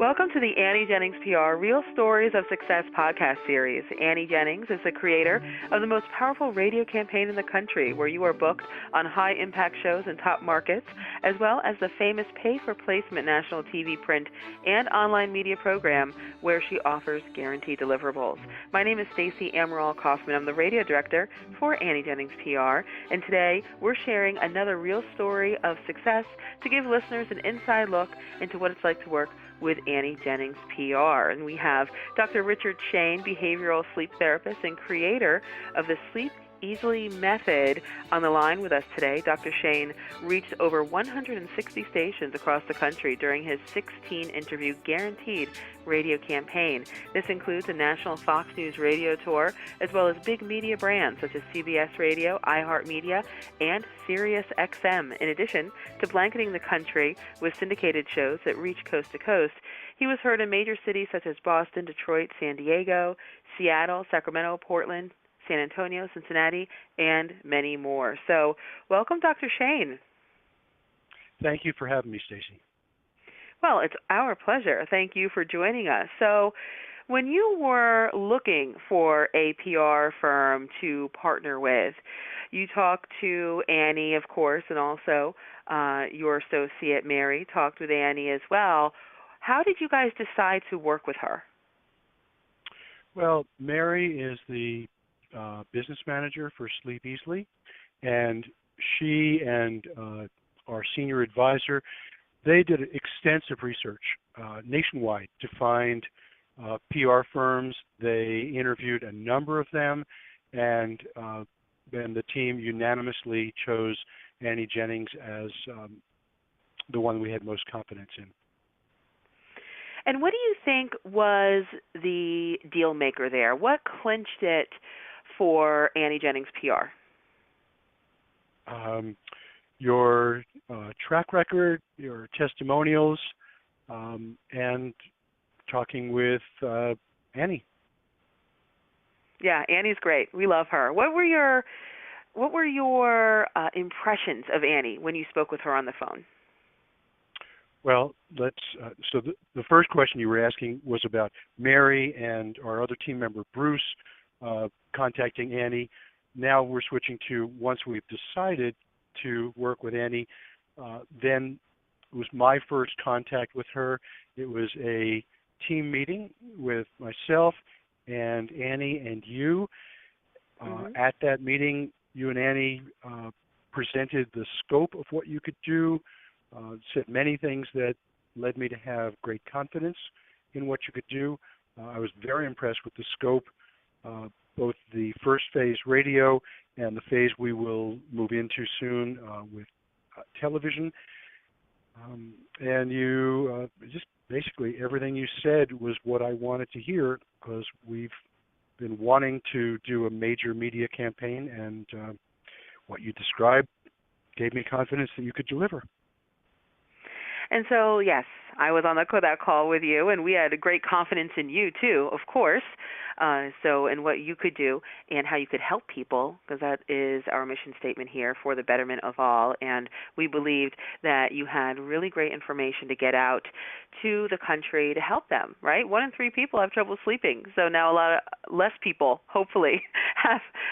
Welcome to the Annie Jennings PR Real Stories of Success podcast series. Annie Jennings is the creator of the most powerful radio campaign in the country, where you are booked on high-impact shows in top markets, as well as the famous pay-for-placement national TV, print, and online media program, where she offers guaranteed deliverables. My name is Stacey Amaral Kaufman. I'm the radio director for Annie Jennings PR, and today we're sharing another real story of success to give listeners an inside look into what it's like to work with Annie Jennings PR. And we have Dr. Richard Shane, behavioral sleep therapist and creator of the Sleep Easily method, on the line with us today. Dr. Shane reached over 160 stations across the country during his 16-interview guaranteed radio campaign. This includes a national Fox News radio tour, as well as big media brands such as CBS Radio, iHeartMedia, and Sirius XM. In addition to blanketing the country with syndicated shows that reach coast to coast, he was heard in major cities such as Boston, Detroit, San Diego, Seattle, Sacramento, Portland, San Antonio, Cincinnati, and many more. So welcome, Dr. Shane. Thank you for having me, Stacey. Well, it's our pleasure. Thank you for joining us. So when you were looking for a PR firm to partner with, you talked to Annie, of course, and also your associate, Mary, talked with Annie as well. How did you guys decide to work with her? Well, Mary is the business manager for Sleep Easily, and she and our senior advisor, they did extensive research nationwide to find PR firms. They interviewed a number of them, and then the team unanimously chose Annie Jennings as the one we had most confidence in. And what do you think was the deal maker there? What clinched it for Annie Jennings PR? Your track record, your testimonials, and talking with Annie. Yeah, Annie's great. We love her. What were your impressions of Annie when you spoke with her on the phone? Well, so the first question you were asking was about Mary and our other team member, Bruce, contacting Annie. Now we're switching to, once we've decided to work with Annie, then it was my first contact with her. It was a team meeting with myself and Annie and you. At that meeting, you and Annie presented the scope of what you could do, said many things that led me to have great confidence in what you could do. I was very impressed with the scope, both the first phase radio and the phase we will move into soon with television. And you just basically everything you said was what I wanted to hear, because we've been wanting to do a major media campaign, and what you described gave me confidence that you could deliver. And so, yes, I was on that call with you, and we had a great confidence in you, too, of course, in what you could do and how you could help people, because that is our mission statement here, for the betterment of all. And we believed that you had really great information to get out to the country to help them, right? 1 in 3 people have trouble sleeping. So now less people, hopefully,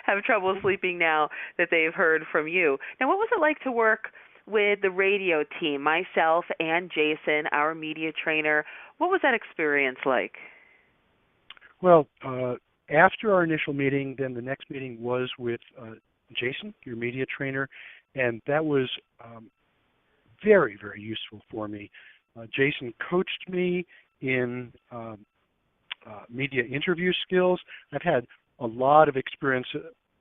have trouble sleeping now that they've heard from you. Now, what was it like to work with the radio team, myself and Jason, our media trainer? What was that experience like? Well, after our initial meeting, then the next meeting was with Jason, your media trainer, and that was very, very useful for me. Jason coached me in media interview skills. I've had a lot of experience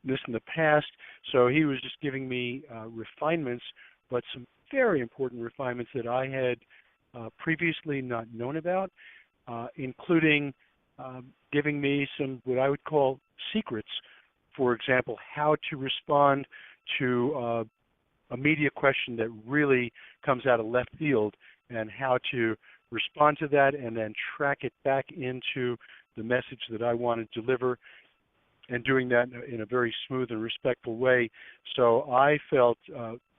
this in the past, so he was just giving me refinements, but some very important refinements that I had previously not known about, including giving me some what I would call secrets. For example, how to respond to a media question that really comes out of left field, and how to respond to that and then track it back into the message that I want to deliver, and doing that in a very smooth and respectful way. So I felt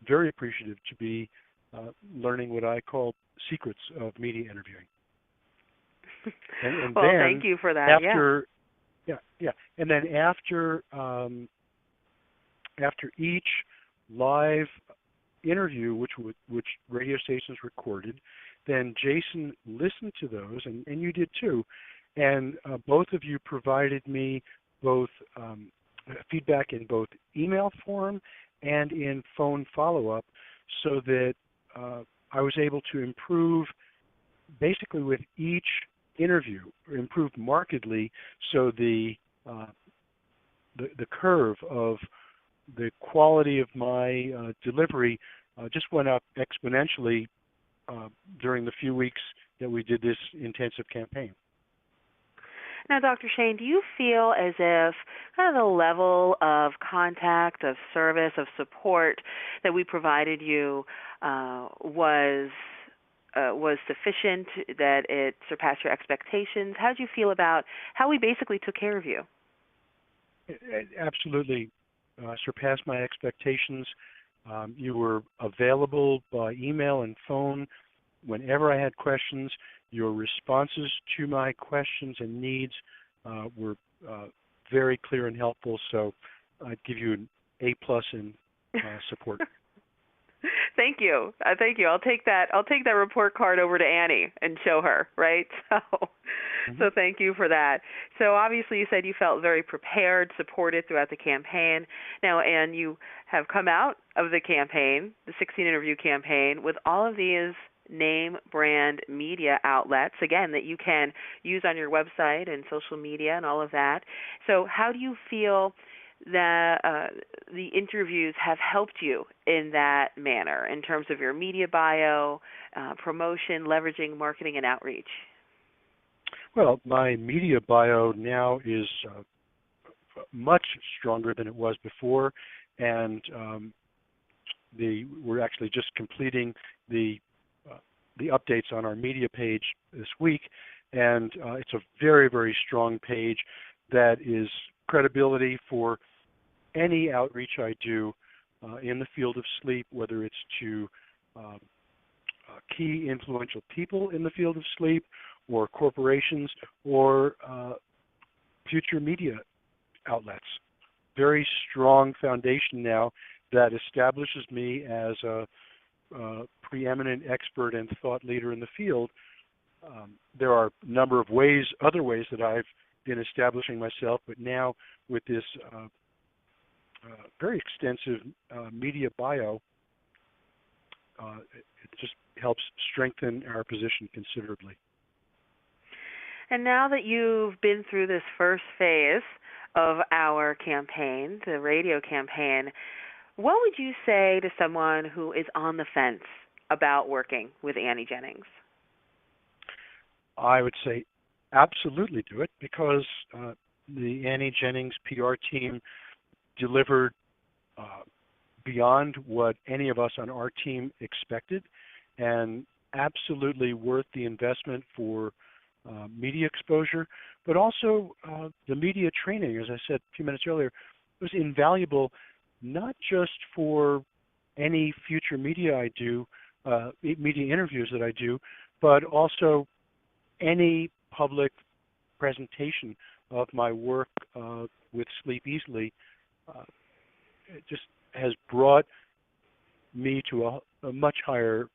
very appreciative to be learning what I call secrets of media interviewing. And Well, then thank you for that. after, and then after each live interview, which radio stations recorded, then Jason listened to those, and you did too, and both of you provided me both feedback in both email form and in phone follow-up, so that I was able to improve basically with each interview, improved markedly, so the curve of the quality of my delivery just went up exponentially during the few weeks that we did this intensive campaign. Now, Dr. Shane, do you feel as if kind of the level of contact, of service, of support that we provided you was sufficient, that it surpassed your expectations? How did you feel about how we basically took care of you? It absolutely surpassed my expectations. You were available by email and phone whenever I had questions. Your responses to my questions and needs were very clear and helpful, so I'd give you an A+ in support. Thank you. Thank you. I'll take that report card over to Annie and show her, right? So thank you for that. So obviously you said you felt very prepared, supported throughout the campaign. Now, Anne, you have come out of the campaign, the 16-interview campaign, with all of these name brand media outlets, again, that you can use on your website and social media and all of that. So how do you feel that the interviews have helped you in that manner in terms of your media bio, promotion, leveraging, marketing, and outreach? Well, my media bio now is much stronger than it was before, and we're actually just completing the updates on our media page this week, and it's a very, very strong page that is credibility for any outreach I do in the field of sleep, whether it's to key influential people in the field of sleep, or corporations, or future media outlets. Very strong foundation now that establishes me as a preeminent expert and thought leader in the field. There are a number of other ways that I've been establishing myself, but now with this very extensive media bio, it just helps strengthen our position considerably. And now that you've been through this first phase of our campaign, the radio campaign, what would you say to someone who is on the fence about working with Annie Jennings? I would say absolutely do it, because the Annie Jennings PR team delivered beyond what any of us on our team expected, and absolutely worth the investment for media exposure, but also the media training, as I said a few minutes earlier, was invaluable, not just for any future media I do, media interviews that I do, but also any public presentation of my work with Sleep Easily. It just has brought me to a much higher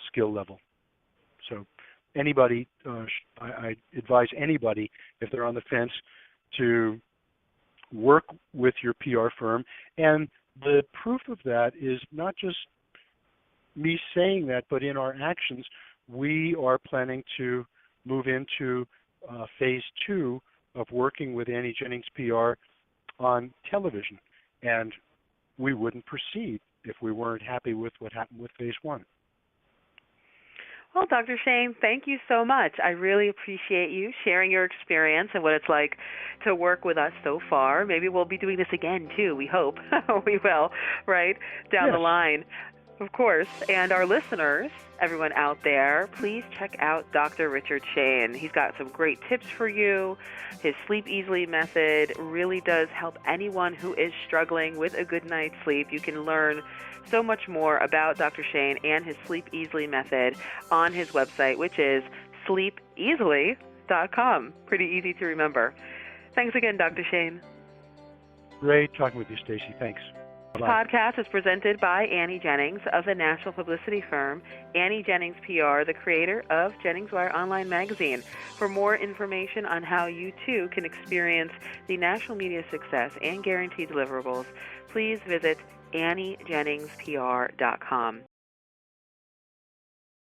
skill level. So anybody, I advise anybody, if they're on the fence, to work with your PR firm. And the proof of that is not just me saying that, but in our actions. We are planning to move into phase 2 of working with Annie Jennings PR on television. And we wouldn't proceed if we weren't happy with what happened with phase 1. Well, Dr. Shane, thank you so much. I really appreciate you sharing your experience and what it's like to work with us so far. Maybe we'll be doing this again, too. We hope. We will, right, down the line. Of course. And our listeners, everyone out there, please check out Dr. Richard Shane. He's got some great tips for you. His Sleep Easily method really does help anyone who is struggling with a good night's sleep. You can learn so much more about Dr. Shane and his Sleep Easily method on his website, which is sleepeasily, unanimously.com. Pretty easy to remember. Thanks again, Dr. Shane. Great talking with you, Stacy. Thanks. This Bye. podcast is presented by Annie Jennings of the national publicity firm Annie Jennings PR, the creator of Jennings Wire Online Magazine. For more information on how you too can experience the national media success and guaranteed deliverables, please visit AnnieJenningsPR.com.